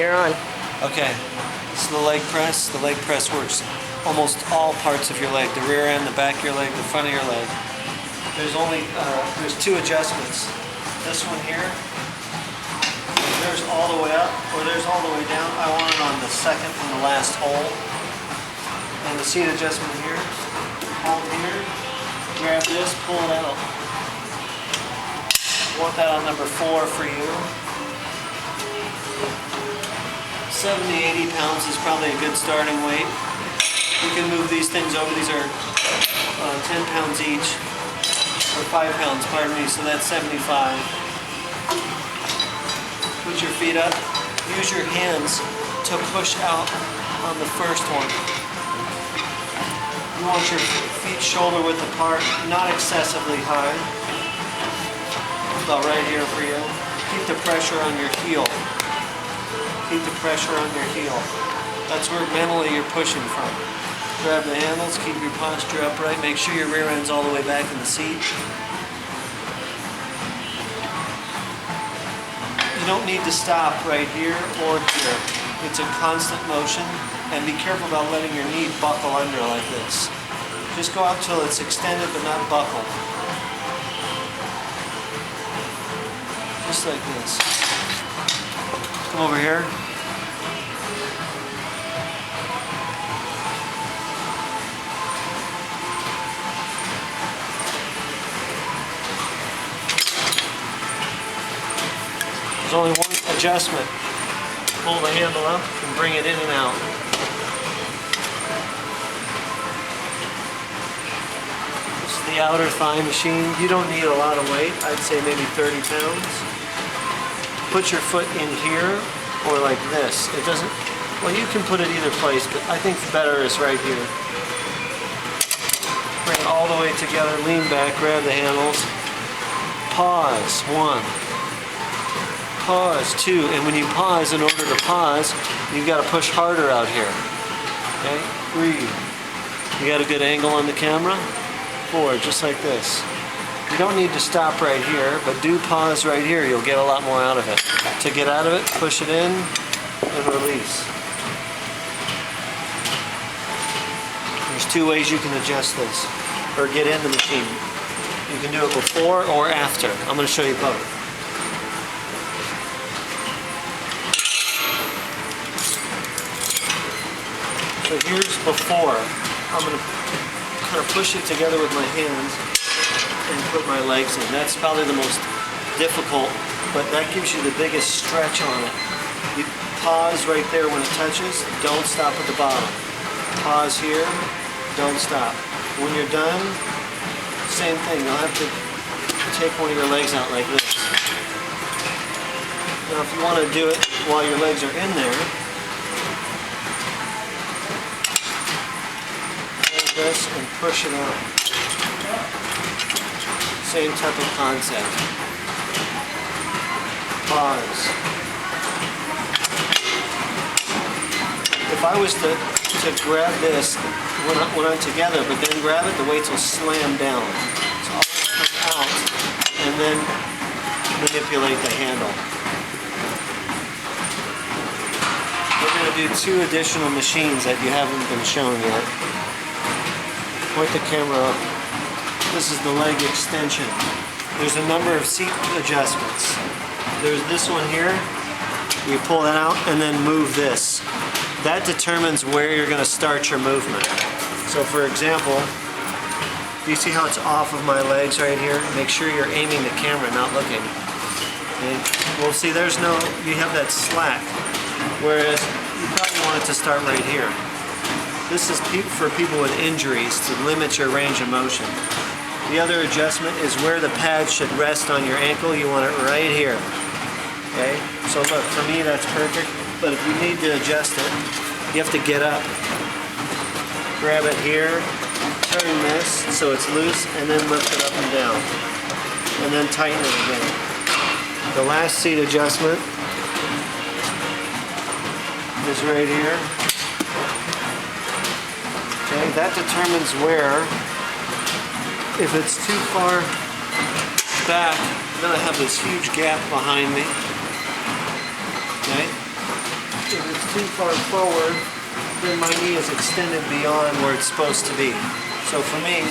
You're on. Okay, so the leg press. The leg press works almost all parts of your leg. The rear end, the back of your leg, the front of your leg. There's two adjustments. This one here, there's all the way up, or there's all the way down. I want it on the second from the last hole. And the seat adjustment here, hold here, grab this, pull it out. I want that on number 4 for you. 70, 80 pounds is probably a good starting weight. You can move these things over. These are 10 pounds each, or 5 pounds, pardon me, so that's 75. Put your feet up. Use your hands to push out on the first one. You want your feet shoulder width apart, not excessively high. About right here for you. Keep the pressure on your heel. Keep the pressure on your heel. That's where mentally you're pushing from. Grab the handles, keep your posture upright, make sure your rear end's all the way back in the seat. You don't need to stop right here or here. It's a constant motion, and be careful about letting your knee buckle under like this. Just go out till it's extended but not buckled. Just like this. Come over here. There's only one adjustment. Pull the handle up and bring it in and out. This is the outer thigh machine. You don't need a lot of weight. I'd say maybe 30 pounds. Put your foot in here or like this. It doesn't, well, you can put it either place, but I think better is right here. Bring it all the way together, lean back, grab the handles. Pause, 1. Pause, 2. And when you pause, in order to pause, you've got to push harder out here. Okay? Breathe. You got a good angle on the camera? 4, just like this. You don't need to stop right here, but do pause right here. You'll get a lot more out of it. To get out of it, push it in and release. There's 2 ways you can adjust this, or get in the machine. You can do it before or after. I'm going to show you both. So here's before. I'm going to kind of push it together with my hands and put my legs in. That's probably the most difficult, but that gives you the biggest stretch on it. You pause right there when it touches. Don't stop at the bottom. Pause here. Don't stop. When you're done, same thing. You'll have to take one of your legs out like this. Now if you want to do it while your legs are in there, hold this and push it out. Same type of concept. Pause. If I was to grab this when I'm together, but then grab it, the weights will slam down. So I'll come out and then manipulate the handle. We're going to do 2 additional machines that you haven't been shown yet. Point the camera up. This is the leg extension. There's a number of seat adjustments. There's this one here. You pull that out and then move this. That determines where you're going to start your movement. So for example, do you see how it's off of my legs right here? Make sure you're aiming the camera, not looking. And well, see, there's no, you have that slack. Whereas you probably want it to start right here. This is for people with injuries to limit your range of motion. The other adjustment is where the pad should rest on your ankle. You want it right here. Okay? So look, for me that's perfect, but if you need to adjust it, you have to get up. Grab it here, turn this so it's loose, and then lift it up and down. And then tighten it again. The last seat adjustment is right here. Okay, that determines where. If it's too far back, then I have this huge gap behind me. Okay? too far forward, then my knee is extended beyond where it's supposed to be. So for me,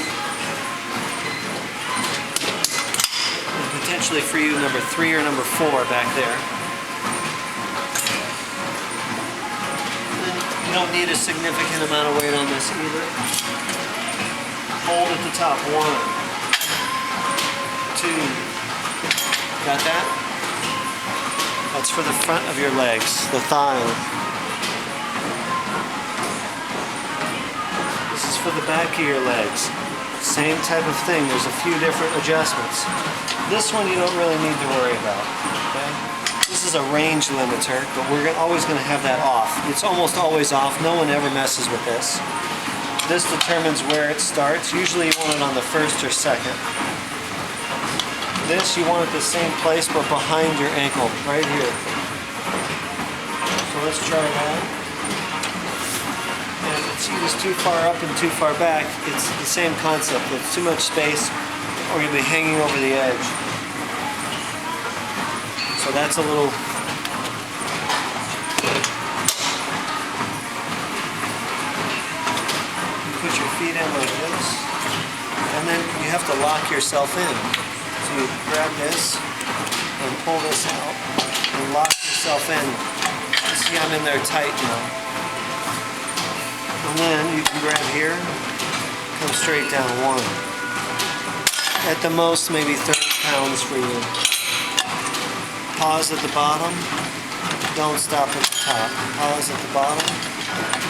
and potentially for you, number 3 or number 4 back there. You don't need a significant amount of weight on this either. Hold at the top. 1, 2. Got that? That's for the front of your legs, the thigh. This is for the back of your legs. Same type of thing. There's a few different adjustments. This one you don't really need to worry about. Okay? This is a range limiter, but we're always going to have that off. It's almost always off. No one ever messes with this. This determines where it starts. Usually you want it on the first or second. This you want it the same place, but behind your ankle, right here. So let's try that. And if it's either too far up and too far back, it's the same concept. It's too much space, or you'll be hanging over the edge. So that's a little... You put your feet in like this, and then you have to lock yourself in. So you grab this and pull this out and lock yourself in. You see I'm in there tight now. And then you can grab here, come straight down. 1. At the most, maybe 30 pounds for you. Pause at the bottom, don't stop at the top. Pause at the bottom,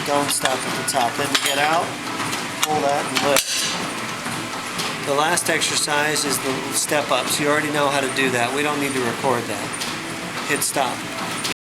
don't stop at the top. Then you get out, pull that and lift. The last exercise is the step ups. You already know how to do that. We don't need to record that. Hit stop.